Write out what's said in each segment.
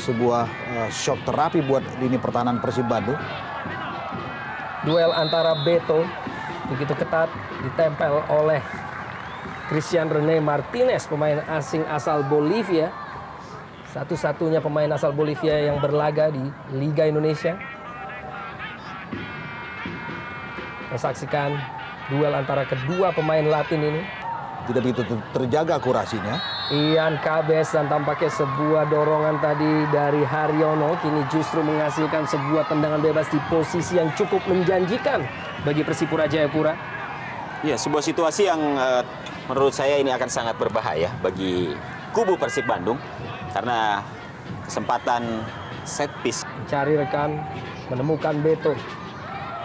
sebuah shock terapi buat lini pertahanan Persib Bandung. Duel antara Beto begitu ketat ditempel oleh Christian Rene Martinez, pemain asing asal Bolivia. Satu-satunya pemain asal Bolivia yang berlaga di Liga Indonesia. Kita saksikan duel antara kedua pemain Latin ini. Tidak begitu terjaga akurasinya. Ian Cabes, dan tampaknya sebuah dorongan tadi dari Haryono kini justru menghasilkan sebuah tendangan bebas di posisi yang cukup menjanjikan bagi Persipura Jayapura. Ya, sebuah situasi yang menurut saya ini akan sangat berbahaya bagi kubu Persib Bandung karena kesempatan set piece. Mencari rekan, menemukan Beto.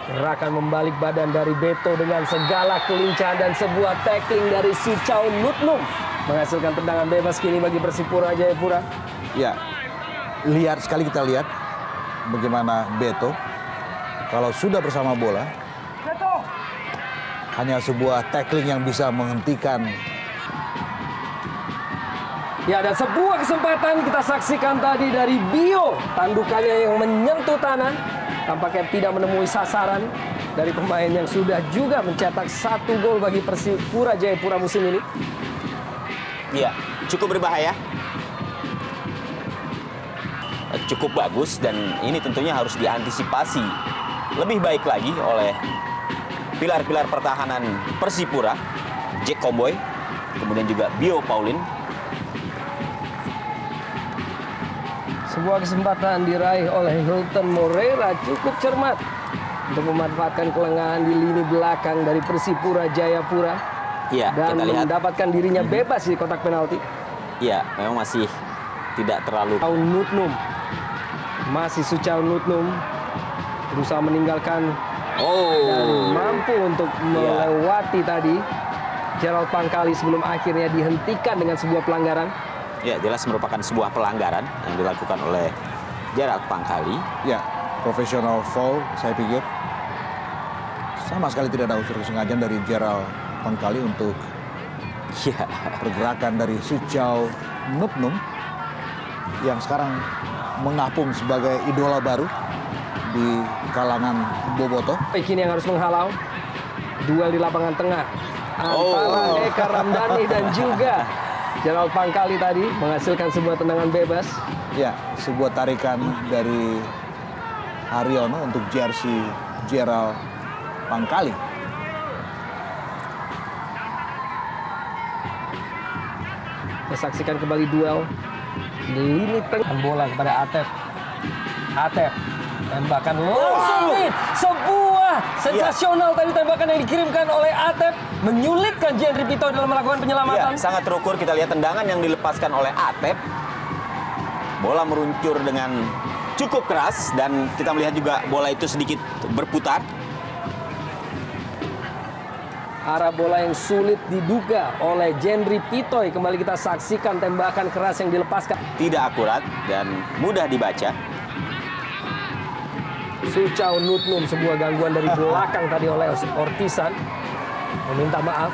Gerakan membalik badan dari Beto dengan segala kelincahan dan sebuah tackling dari Suchau Nutnum menghasilkan tendangan bebas kini bagi Persipura Jayapura. Ya, sekali kita lihat bagaimana Beto kalau sudah bersama bola, hanya sebuah tackling yang bisa menghentikan. Ya, dan sebuah kesempatan kita saksikan tadi dari Bio. Tandukannya yang menyentuh tanah. Tampaknya tidak menemui sasaran dari pemain yang sudah juga mencetak 1 gol bagi Persipura Jayapura musim ini. Ya, cukup berbahaya. Cukup bagus dan ini tentunya harus diantisipasi lebih baik lagi oleh pilar-pilar pertahanan Persipura, Jack Comboy, kemudian juga Bio Paulin. Sebuah kesempatan diraih oleh Hilton Moreira cukup cermat untuk memanfaatkan kelengahan di lini belakang dari Persipura Jayapura. Ya, dan kita lihat mendapatkan dirinya bebas di kotak penalti. Ya, memang masih tidak terlalu. Suchau Nutnum. Masih Suchau Nutnum berusaha meninggalkan dan mampu untuk melewati tadi Gerald Pangkali sebelum akhirnya dihentikan dengan sebuah pelanggaran. Ya, jelas merupakan sebuah pelanggaran yang dilakukan oleh Gerald Pangkali. Ya, profesional foul saya pikir. Sama sekali tidak ada unsur kesengajaan dari Gerald Pangkali untuk pergerakan dari Suchau Nutnum yang sekarang mengapung sebagai idola baru di kalangan Bobotoh. Kini yang harus menghalau duel di lapangan tengah antara Eka Ramdhani dan juga Gerald Pangkali tadi menghasilkan sebuah tendangan bebas. Ya, sebuah tarikan dari Haryono untuk jersey Gerald Pangkali. Kita saksikan kembali duel di lini tengah. Bola kepada Atep. Atep tembakan langsung. Sebuah sensasional tadi tembakan yang dikirimkan oleh Atep menyulitkan Jendri Pito dalam melakukan penyelamatan. Ya, sangat terukur. Kita lihat tendangan yang dilepaskan oleh Atep. Bola meluncur dengan cukup keras dan kita melihat juga bola itu sedikit berputar. Arah bola yang sulit diduga oleh Jendri Pitoy. Kembali kita saksikan tembakan keras yang dilepaskan. Tidak akurat dan mudah dibaca. Suchau Nutnum, sebuah gangguan dari belakang tadi oleh Ortisan. Meminta maaf.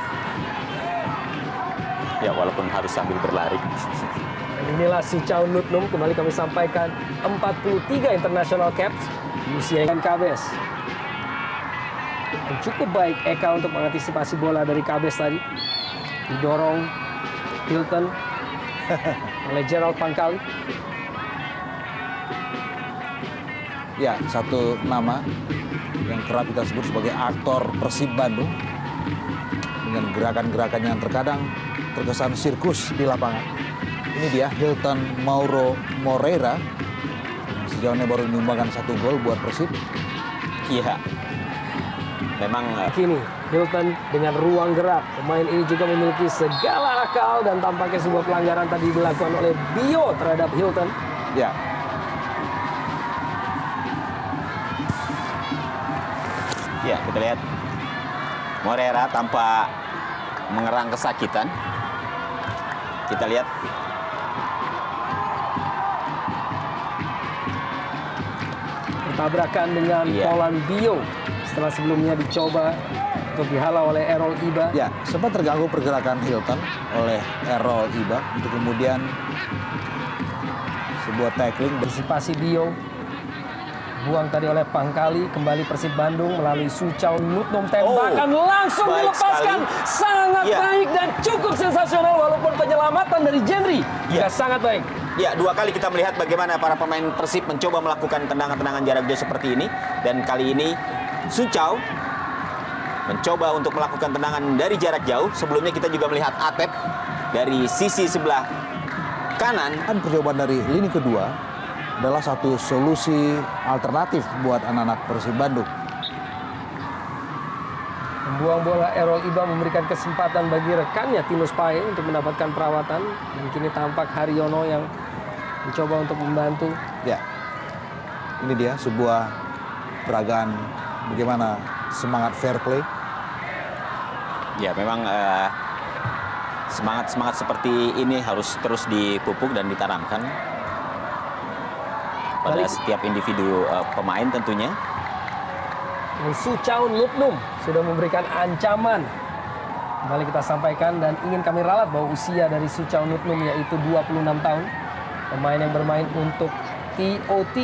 Ya, walaupun harus sambil berlari. Dan inilah Suchau Nutnum, kembali kami sampaikan 43 international caps di usia yang Cabes. Dan cukup baik Eka untuk mengantisipasi bola dari Cabes tadi. Didorong Hilton oleh Gerald Pangkali. Ya, satu nama yang kerap kita sebut sebagai aktor Persib Bandung dengan gerakan-gerakan yang terkadang terkesan sirkus di lapangan. Ini dia Hilton Mauro Moreira. Sejauh ini baru menyumbangkan 1 gol buat Persib. Iya. Memang Kini Hilton dengan ruang gerak. Pemain ini juga memiliki segala akal dan tampaknya sebuah pelanggaran tadi dilakukan oleh Bio terhadap Hilton. Ya. Ya, kita lihat Moreira tanpa mengerang kesakitan. Kita lihat Bertabrakan dengan Polan Bio setelah sebelumnya dicoba untuk dihalau oleh Errol Iba. Ya, sempat terganggu pergerakan Hilton oleh Errol Iba untuk kemudian Sebuah tackling. Antisipasi Dio. Buang tadi oleh Pangkali, kembali Persib Bandung melalui Suchau Nutnum, tembakan langsung baik dilepaskan. sekali. Sangat Ya. baik dan cukup sensasional walaupun penyelamatan dari Jendri juga Ya. sangat baik. Ya, 2 kali kita melihat bagaimana para pemain Persib mencoba melakukan tendangan-tendangan jarak jauh seperti ini. Dan kali ini Suchau mencoba untuk melakukan tendangan dari jarak jauh. Sebelumnya kita juga melihat Atep dari sisi sebelah kanan. Dan percobaan dari lini kedua adalah satu solusi alternatif buat anak-anak Persib Bandung. Membuang bola Errol Iba memberikan kesempatan bagi rekannya Tinus Pae untuk mendapatkan perawatan. Dan kini tampak Haryono yang mencoba untuk membantu. Ya, ini dia sebuah peragaan bagaimana semangat fair play. Ya, memang semangat-semangat seperti ini harus terus dipupuk dan ditanamkan pada setiap individu pemain tentunya. Dan Suchau Nutnum sudah memberikan ancaman. Kembali kita sampaikan dan ingin kami ralat bahwa usia dari Suchau Nutnum yaitu 26 tahun. Pemain yang bermain untuk TOT